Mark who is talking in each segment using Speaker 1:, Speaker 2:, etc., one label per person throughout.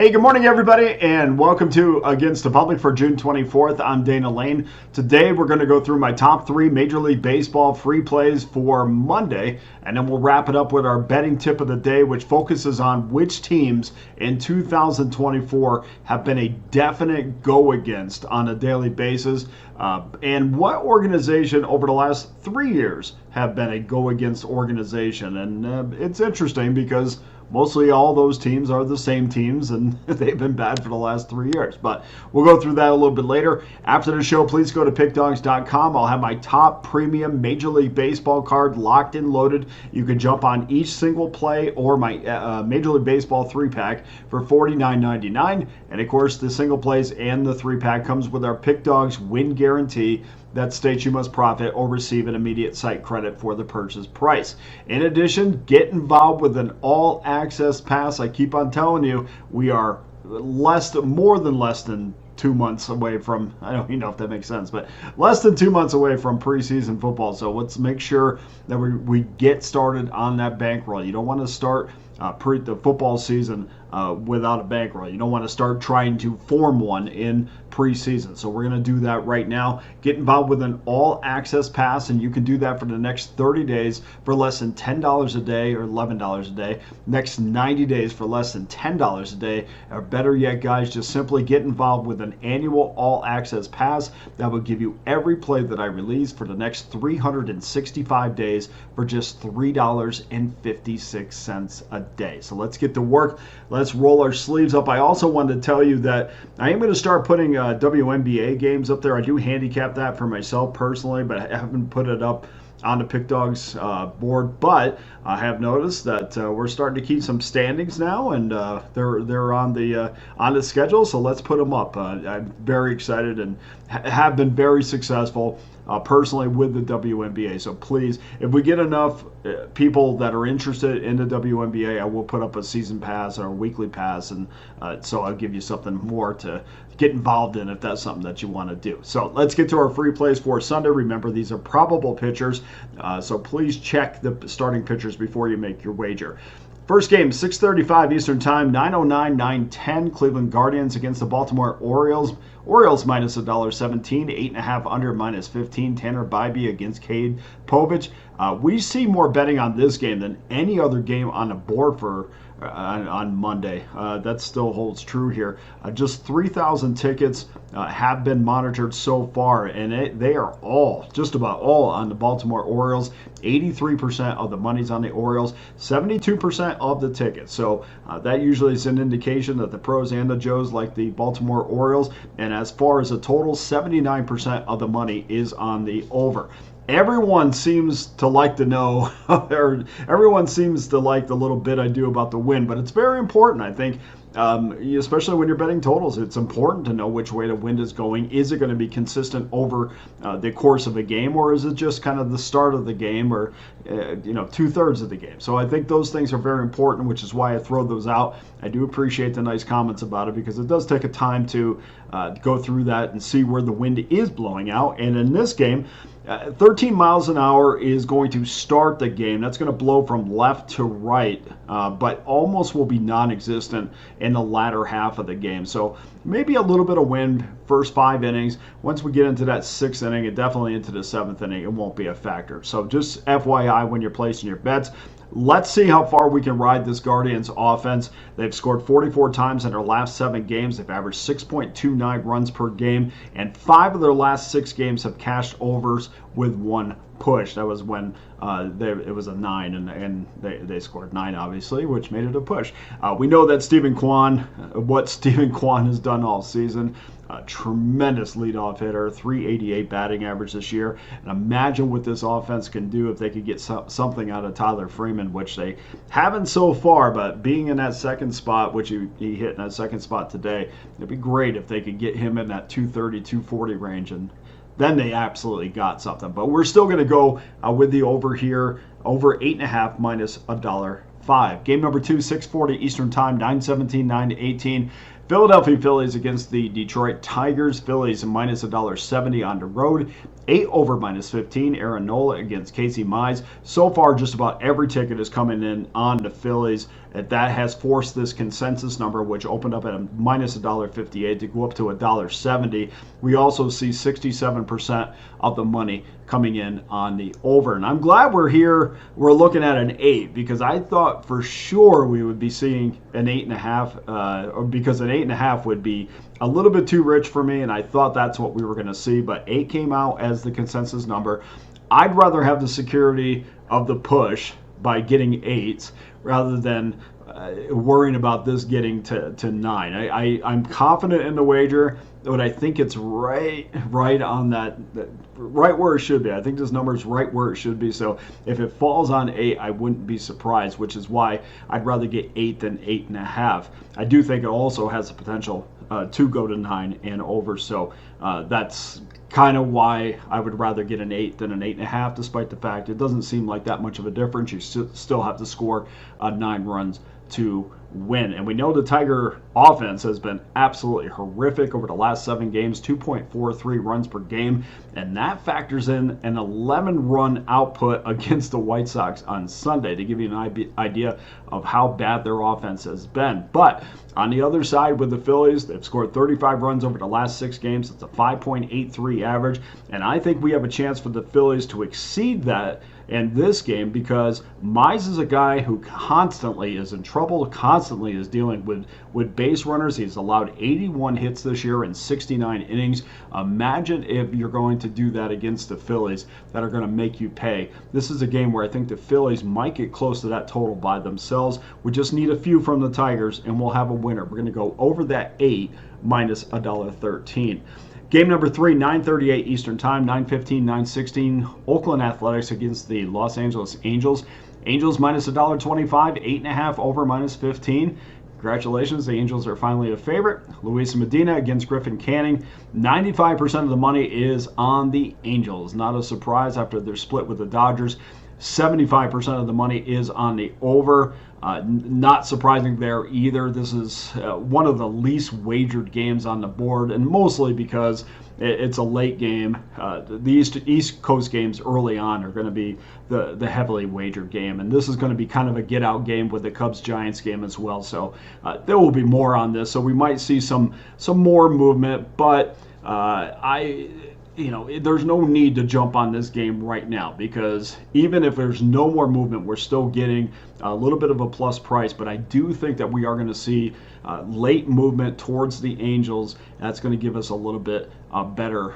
Speaker 1: Hey, good morning, everybody, and welcome to Against the Public for June 24th. I'm Dana Lane. Today, we're going to go through my top 3 Major League Baseball free plays for Monday, and then we'll wrap it up with our betting tip of the day, which focuses on which teams in 2024 have been a definite go against on a daily basis, and what organization over the last 3 years have been a go against organization. And it's interesting because mostly all those teams are the same teams, and they've been bad for the last 3 years. But we'll go through that a little bit later. After the show, please go to pickdawgz.com. I'll have my top premium Major League Baseball card locked and loaded. You can jump on each single play or my Major League Baseball 3-pack for $49.99. And, of course, the single plays and the 3-pack comes with our Pick Dawgz win guarantee that states you must profit or receive an immediate site credit for the purchase price. In addition, get involved with an all-access pass. I keep on telling you, we are more than less than 2 months away from, I don't even know if that makes sense, but less than 2 months away from preseason football. So let's make sure that we get started on that bankroll. You don't want to start the football season without a bankroll. You don't want to start trying to form one in preseason. So we're going to do that right now. Get involved with an all-access pass, and you can do that for the next 30 days for less than $10 a day or $11 a day. Next 90 days for less than $10 a day. Or better yet, guys, just simply get involved with an annual all-access pass that will give you every play that I release for the next 365 days for just $3.56 a day. So let's get to work. Let's roll our sleeves up. I also wanted to tell you that I am going to start putting WNBA games up there. I do handicap that for myself personally, but I haven't put it up on the Pick Dawgz board. But I have noticed that we're starting to keep some standings now, and they're on the schedule. So let's put them up. I'm very excited and have been very successful personally with the WNBA. So please, if we get enough people that are interested in the WNBA, I will put up a season pass or a weekly pass, and so I'll give you something more to get involved in if that's something that you want to do. So let's get to our free plays for Sunday. Remember, these are probable pitchers, so please check the starting pitchers before you make your wager. First game, 6:35 Eastern Time, 9:09, 9:10. Cleveland Guardians against the Baltimore Orioles. Orioles minus $1.17, 8.5 under minus 15. Tanner Bybee against Cade Povich. We see more betting on this game than any other game on the board for on Monday. That still holds true here. Just 3,000 tickets have been monitored so far, and they are just about all on the Baltimore Orioles. 83% of the money's on the Orioles, 72% of the tickets. So that usually is an indication that the pros and the Joes like the Baltimore Orioles. And as far as the total, 79% of the money is on the over. Everyone seems to like to know, or everyone seems to like the little bit I do about the win, but it's very important, I think, especially when you're betting totals. It's important to know which way the wind is going. Is it going to be consistent over the course of a game, or is it just kind of the start of the game, or 2/3 of the game? So I think those things are very important, which is why I throw those out. I do appreciate the nice comments about it, because it does take a time to go through that and see where the wind is blowing out. And in this game, 13 miles an hour is going to start the game. That's going to blow from left to right, but almost will be non-existent in the latter half of the game. So maybe a little bit of wind first 5 innings. Once we get into that 6th inning and definitely into the 7th inning, it won't be a factor. So just FYI when you're placing your bets. Let's see how far we can ride this Guardians offense. They've scored 44 times in their last 7 games. They've averaged 6.29 runs per game, and 5 of their last 6 games have cashed overs with 1 push. That was when it was a 9, and they scored 9, obviously, which made it a push. We know that what Stephen Kwan has done all season. A tremendous leadoff hitter, 388 batting average this year. And imagine what this offense can do if they could get something out of Tyler Freeman, which they haven't so far. But being in that second spot, which he hit in that second spot today, it'd be great if they could get him in that 230, 240 range, and then they absolutely got something. But we're still going to go with the over here, over 8.5 minus $1.05. Game number 2, 6:40 Eastern Time, 9:17, 9:18. Philadelphia Phillies against the Detroit Tigers. Phillies minus $1.70 on the road. 8 over minus 15. Aaron Nola against Casey Mize. So far, just about every ticket is coming in on the Phillies. That has forced this consensus number, which opened up at a minus $1.58, to go up to $1.70. We also see 67% of the money coming in on the over. And I'm glad we're here. We're looking at an 8, because I thought for sure we would be seeing an 8.5, because an 8.5 would be a little bit too rich for me, and I thought that's what we were going to see. But 8 came out as the consensus number. I'd rather have the security of the push by getting 8s rather than worrying about this getting to 9. I'm confident in the wager, but I think it's right on that, right where it should be. I think this number is right where it should be. So if it falls on 8, I wouldn't be surprised, which is why I'd rather get 8 than 8.5. I do think it also has the potential to go to 9 and over. So that's kind of why I would rather get an 8 than an 8.5, despite the fact it doesn't seem like that much of a difference. You still have to score 9 runs to win. And we know the Tiger offense has been absolutely horrific over the last 7 games, 2.43 runs per game, and that factors in an 11-run output against the White Sox on Sunday, to give you an idea of how bad their offense has been. But on the other side with the Phillies, they've scored 35 runs over the last 6 games. It's a 5.83 average, and I think we have a chance for the Phillies to exceed that in this game, because Mize is a guy who constantly is in trouble, constantly is dealing with base runners. He's allowed 81 hits this year in 69 innings. Imagine if you're going to do that against the Phillies that are going to make you pay. This is a game where I think the Phillies might get close to that total by themselves. We just need a few from the Tigers, and we'll have a winner. We're going to go over that 8 minus $1.13. Game number 3, 9:38 Eastern Time, 9:15, 9:16. Oakland Athletics against the Los Angeles Angels. Angels minus $1.25, 8.5 over minus 15. Congratulations, the Angels are finally a favorite. Luis Medina against Griffin Canning. 95% of the money is on the Angels. Not a surprise after their split with the Dodgers. 75% of the money is on the over. Not surprising there either. This is one of the least wagered games on the board, and mostly because it's a late game. The East Coast games early on are going to be the heavily wagered game, and this is going to be kind of a get-out game with the Cubs-Giants game as well. So there will be more on this, so we might see some more movement, but there's no need to jump on this game right now, because even if there's no more movement, we're still getting a little bit of a plus price. But I do think that we are going to see late movement towards the Angels. That's going to give us a little bit better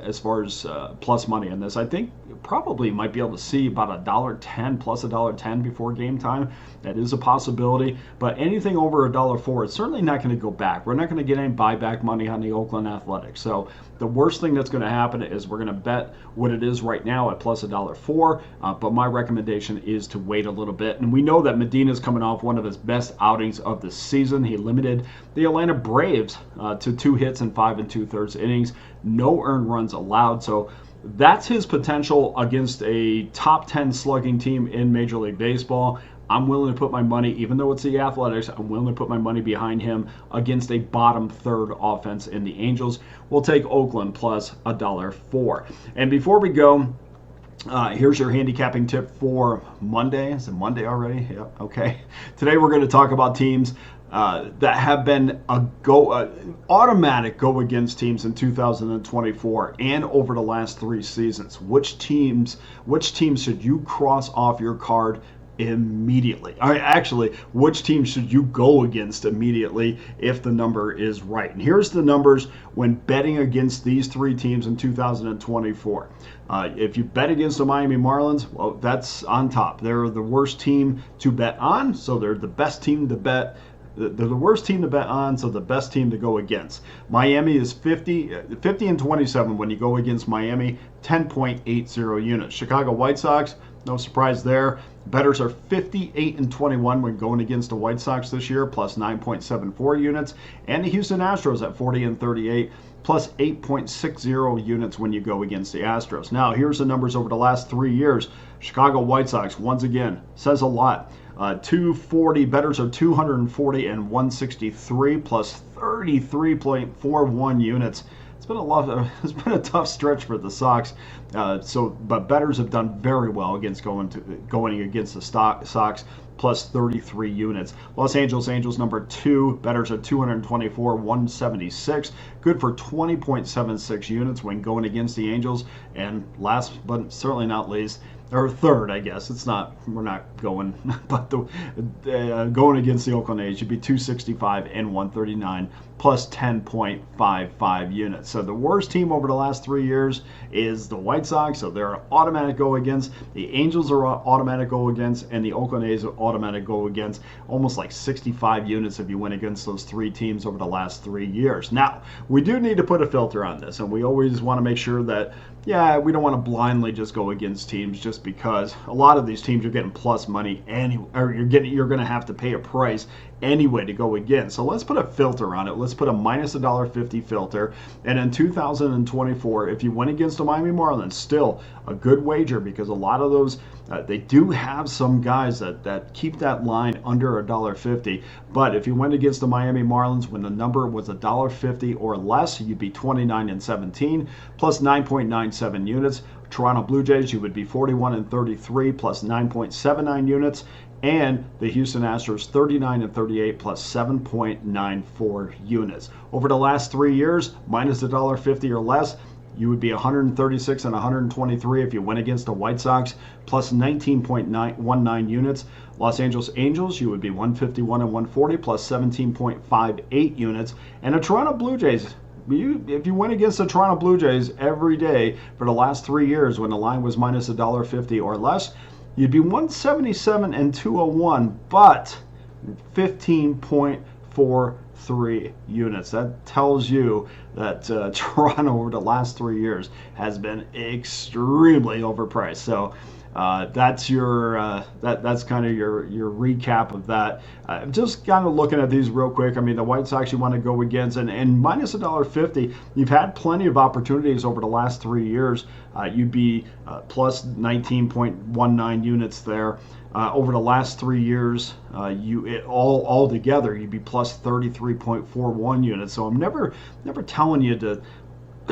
Speaker 1: as far as plus money on this. I think probably might be able to see about $1.10 plus $1.10 before game time. That is a possibility, but anything over $1.04, it's certainly not going to go back. We're not going to get any buyback money on the Oakland Athletics. So the worst thing that's going to happen is we're going to bet what it is right now at plus $1.04, but my recommendation is to wait a little bit. And we know that Medina's coming off one of his best outings of the season. He limited the Atlanta Braves to 2 hits in 5 2/3 innings, no earned runs allowed. So that's his potential against a top 10 slugging team in Major League Baseball. I'm willing to put my money, even though it's the Athletics, I'm willing to put my money behind him against a bottom third offense in the Angels. We'll take Oakland plus $1.04. And before we go, here's your handicapping tip for Monday. Is it Monday already? Yeah, okay. Today we're going to talk about teams that have been automatic go-against teams in 2024 and over the last 3 seasons. Which teams should you cross off your card immediately? Actually, which team should you go against immediately if the number is right? And here's the numbers when betting against these 3 teams in 2024. If you bet against the Miami Marlins, well, that's on top. They're the worst team to bet on, so they're the best team to bet. They're the worst team to bet on, so the best team to go against. Miami is 50-27 when you go against Miami, 10.80 units. Chicago White Sox, no surprise there. Bettors are 58-21 when going against the White Sox this year, plus 9.74 units. And the Houston Astros at 40-38, plus 8.60 units when you go against the Astros. Now, here's the numbers over the last 3 years. Chicago White Sox, once again, says a lot. 240. Bettors are 240 and 163 plus 33.41 units. It's been a lot. It's been a tough stretch for the Sox. But bettors have done very well against going against the Sox. Plus 33 units. Los Angeles Angels number 2. Bettors are 224, 176. Good for 20.76 units when going against the Angels. And last but certainly not least, or third, I guess. We're not going, but going against the Oakland A's, you'd be 265 and 139 plus 10.55 units. So the worst team over the last 3 years is the White Sox, so they're an automatic go against. The Angels are automatic go against, and the Oakland A's are automatic go against. Almost like 65 units if you went against those 3 teams over the last 3 years. Now, we do need to put a filter on this, and we always want to make sure that, yeah, we don't want to blindly just go against teams just because a lot of these teams are getting plus money or you're going to have to pay a price anyway to go against. So let's put a filter on it. Let's put a minus $1.50 filter. And in 2024, if you went against the Miami Marlins, still a good wager because a lot of those, they do have some guys that keep that line under $1.50. But if you went against the Miami Marlins when the number was $1.50 or less, you'd be 29 and 17 plus 9.97 units. Toronto Blue Jays, you would be 41 and 33 plus 9.79 units. And the Houston Astros 39 and 38 plus 7.94 units. Over the last 3 years, minus $1.50 or less, you would be 136 and 123 if you went against the White Sox, plus 19.19 units. Los Angeles Angels, you would be 151 and 140 plus 17.58 units. And the Toronto Blue Jays, if you went against the Toronto Blue Jays every day for the last 3 years when the line was minus $1.50 or less, you'd be 177 and 201, but 15.43 units. That tells you that Toronto over the last 3 years has been extremely overpriced. So that's your that's kind of your recap of that. Just kind of looking at these real quick. I mean, the White Sox you want to go against, and minus $1.50. You've had plenty of opportunities over the last 3 years. You'd be plus 19.19 units there. Over the last 3 years, all together you'd be plus 33.41 units. So I'm never telling you to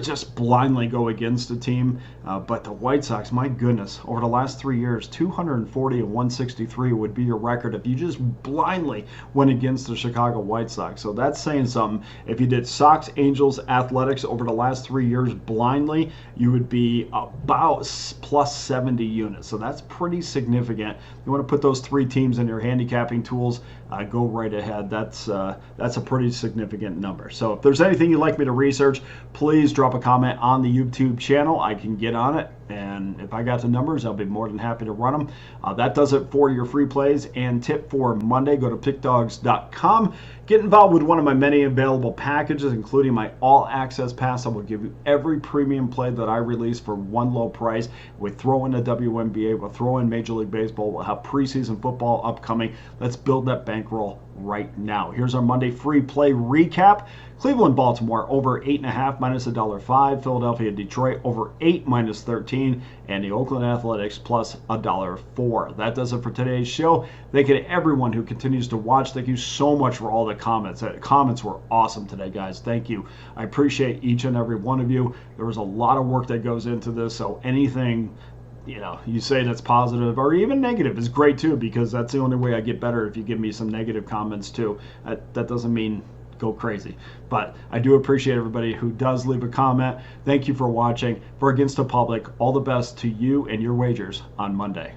Speaker 1: just blindly go against a team, but the White Sox, my goodness, over the last 3 years, 240 and 163 would be your record if you just blindly went against the Chicago White Sox. So that's saying something. If you did Sox, Angels, Athletics over the last 3 years blindly, you would be about plus 70 units. So that's pretty significant. You want to put those 3 teams in your handicapping tools, go right ahead. That's a pretty significant number. So if there's anything you'd like me to research, please drop a comment on the YouTube channel. I can get on it, and if I got the numbers, I'll be more than happy to run them. That does it for your free plays and tip for Monday. Go to pickdawgz.com. Get involved with one of my many available packages, including my all-access pass. I will give you every premium play that I release for one low price. We throw in the WNBA, we'll throw in Major League Baseball, we'll have preseason football upcoming. Let's build that bankroll right now. Here's our Monday free play recap. Cleveland, Baltimore, over 8.5 minus $1.05. Philadelphia, Detroit, over 8 minus 13. And the Oakland Athletics plus $1.04. That does it for today's show. Thank you to everyone who continues to watch. Thank you so much for all the comments. The comments were awesome today, guys. Thank you. I appreciate each and every one of you. There was a lot of work that goes into this, so anything you say that's positive or even negative is great too, because that's the only way I get better. If you give me some negative comments too, that doesn't mean go crazy, but I do appreciate everybody who does leave a comment. Thank you for watching. For Against the Public, all the best to you and your wagers on Monday.